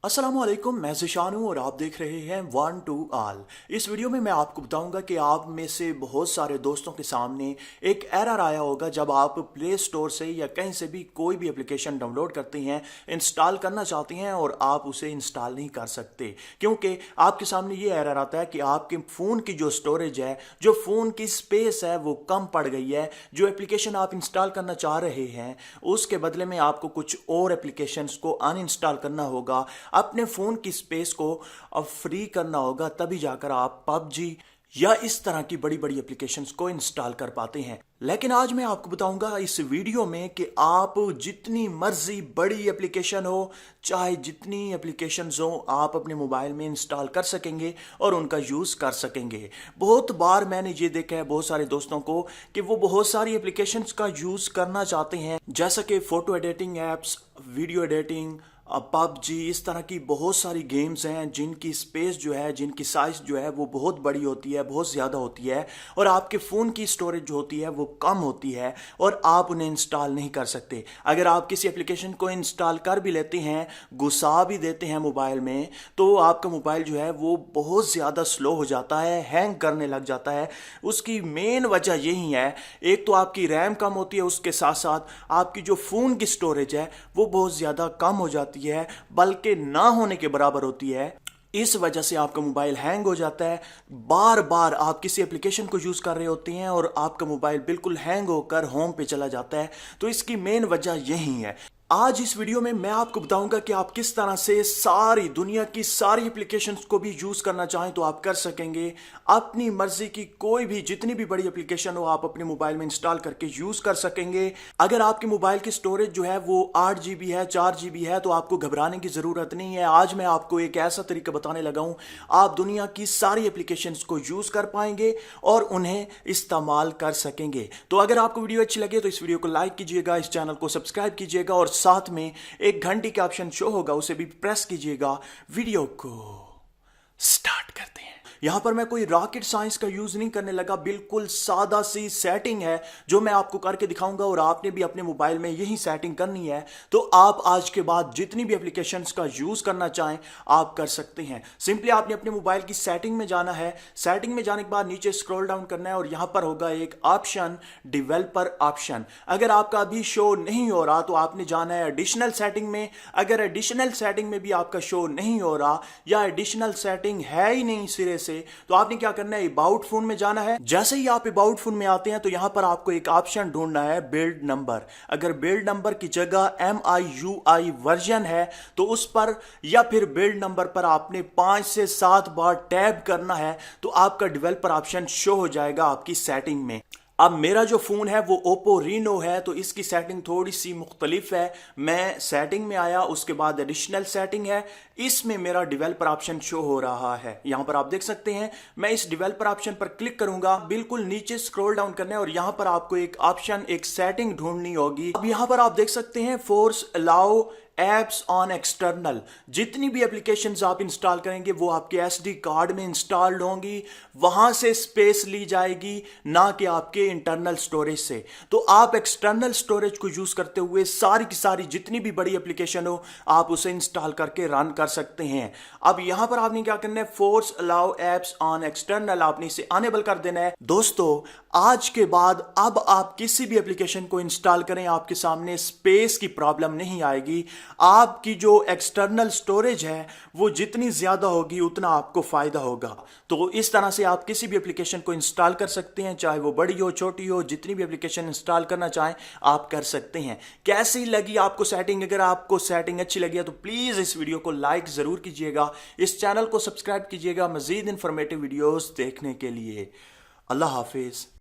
अस्सलामुअलैकुम, मैं ज़िशान हूँ और आप देख रहे हैं वन टू आल। इस वीडियो में मैं आपको बताऊंगा कि आप में से बहुत सारे दोस्तों के सामने एक एरर आया होगा जब आप प्ले स्टोर से या कहीं से भी कोई भी एप्लीकेशन डाउनलोड करते हैं, इंस्टॉल करना चाहते हैं और आप उसे इंस्टॉल नहीं कर सकते क्योंकि आपके सामने ये एरर आता है कि आपके फ़ोन की जो स्टोरेज है, जो फ़ोन की स्पेस है वो कम पड़ गई है। जो एप्लीकेशन आप इंस्टॉल करना चाह रहे हैं उसके बदले में आपको कुछ और एप्लीकेशंस को अनइंस्टॉल करना होगा, अपने फोन की स्पेस को अब फ्री करना होगा, तभी जाकर आप पबजी या इस तरह की बड़ी बड़ी एप्लीकेशंस को इंस्टॉल कर पाते हैं। लेकिन आज मैं आपको बताऊंगा इस वीडियो में कि आप जितनी मर्जी बड़ी एप्लीकेशन हो, चाहे जितनी एप्लीकेशंस हो, आप अपने मोबाइल में इंस्टॉल कर सकेंगे और उनका यूज़ कर सकेंगे। बहुत बार मैंने ये देखा है बहुत सारे दोस्तों को कि वो बहुत सारी एप्लीकेशंस का यूज़ करना चाहते हैं, जैसा कि photo editing apps, video editing, PUBG, इस तरह की बहुत सारी गेम्स हैं जिनकी स्पेस जो है, जिनकी साइज़ जो है वो बहुत बड़ी होती है, बहुत ज़्यादा होती है और आपके फ़ोन की स्टोरेज जो होती है वो कम होती है और आप उन्हें इंस्टॉल नहीं कर सकते। अगर आप किसी एप्लीकेशन को इंस्टॉल कर भी लेते हैं, घुसा भी देते हैं मोबाइल में, तो आपका मोबाइल जो है वो बहुत ज़्यादा स्लो हो जाता है, हैंग करने लग जाता है। उसकी मेन वजह यही है, एक तो आपकी रैम कम होती है, उसके साथ साथ आपकी जो फ़ोन की स्टोरेज है वो बहुत ज़्यादा कम हो जाती है, बल्कि ना होने के बराबर होती है। इस वजह से आपका मोबाइल हैंग हो जाता है। बार बार आप किसी एप्लीकेशन को यूज़ कर रहे होते हैं और आपका मोबाइल बिल्कुल हैंग होकर होम पे चला जाता है। तो इसकी मेन वजह यही है। आज इस वीडियो में मैं आपको बताऊंगा कि आप किस तरह से सारी दुनिया की सारी एप्लीकेशंस को भी यूज़ करना चाहें तो आप कर सकेंगे। अपनी मर्जी की कोई भी जितनी भी बड़ी एप्लीकेशन हो आप अपने मोबाइल में इंस्टॉल करके यूज़ कर सकेंगे। अगर आपके मोबाइल की स्टोरेज जो है वो 8 GB है, 4 GB है, तो आपको घबराने की ज़रूरत नहीं है। आज मैं आपको एक ऐसा तरीका बताने लगा हूँ, आप दुनिया की सारी एप्लीकेशंस को यूज़ कर पाएंगे और उन्हें इस्तेमाल कर सकेंगे। तो अगर आपको वीडियो अच्छी लगे तो इस वीडियो को लाइक कीजिएगा, इस चैनल को सब्सक्राइब कीजिएगा और साथ में एक घंटी का ऑप्शन शो होगा उसे भी प्रेस कीजिएगा। वीडियो को स्टार्ट करते हैं। यहां पर मैं कोई रॉकेट साइंस का यूज नहीं करने लगा, बिल्कुल सादा सी सेटिंग है जो मैं आपको करके दिखाऊंगा और आपने भी अपने मोबाइल में यही सेटिंग करनी है। तो आप आज के बाद जितनी भी एप्लीकेशंस का यूज करना चाहें आप कर सकते हैं। सिंपली आपने अपने मोबाइल की सेटिंग में जाना है। सेटिंग में जाने के बाद नीचे स्क्रॉल डाउन करना है और यहां पर होगा एक ऑप्शन, डेवलपर ऑप्शन। अगर आपका अभी शो नहीं हो रहा तो आपने जाना है एडिशनल सेटिंग में। अगर एडिशनल सेटिंग में भी आपका शो नहीं हो रहा या एडिशनल सेटिंग है ही नहीं सिरे से, तो आपने क्या करना है, अबाउट फोन में जाना है। जैसे ही आप अबाउट फोन में आते हैं तो यहां पर आपको एक ऑप्शन ढूंढना है, बिल्ड नंबर। अगर बिल्ड नंबर की जगह MIUI वर्जन है तो उस पर या फिर बिल्ड नंबर पर आपने 5 से 7 बार टैब करना है तो आपका डेवलपर ऑप्शन शो हो जाएगा आपकी सेटिंग में। अब मेरा जो फ़ोन है वो ओप्पो रीनो है तो इसकी सेटिंग थोड़ी सी मुख्तलिफ है। मैं सेटिंग में आया, उसके बाद एडिशनल सेटिंग है, इसमें मेरा डेवलपर ऑप्शन शो हो रहा है। यहां पर आप देख सकते हैं। मैं इस डेवलपर ऑप्शन पर क्लिक करूंगा, बिल्कुल नीचे स्क्रॉल डाउन करना है और यहां पर आपको एक ऑप्शन, एक सेटिंग ढूंढनी होगी। अब यहां पर आप देख सकते हैं, force allow apps on external. जितनी भी एप्लीकेशंस आप इंस्टॉल करेंगे वो आपके SD कार्ड में इंस्टॉल्ड होंगी, वहां से स्पेस ली जाएगी, ना कि आपके इंटरनल स्टोरेज से। तो आप एक्सटर्नल स्टोरेज को यूज करते हुए सारी की सारी जितनी भी बड़ी एप्लीकेशन हो आप उसे इंस्टॉल करके रन कर सकते हैं। अब यहां पर आपने क्या करना है, force allow apps on external, आपने इसे अनेबल कर देना है। दोस्तों, आज के बाद अब आप किसी भी एप्लीकेशन को इंस्टॉल करें आपके सामने स्पेस की प्रॉब्लम नहीं आएगी। आपकी जो एक्सटर्नल स्टोरेज है वो जितनी ज्यादा होगी उतना आपको फायदा होगा। तो इस तरह से आप किसी भी एप्लीकेशन को इंस्टॉल कर सकते हैं, चाहे वो बड़ी हो छोटी हो, जितनी भी एप्लीकेशन इंस्टॉल करना चाहें आप कर सकते हैं। कैसी लगी आपको सेटिंग? अगर आपको सेटिंग अच्छी लगी है तो प्लीज इस वीडियो को लाइक जरूर कीजिएगा, इस चैनल को सब्सक्राइब कीजिएगा मजीद इंफॉर्मेटिव वीडियोस देखने के लिए। अल्लाह हाफिज।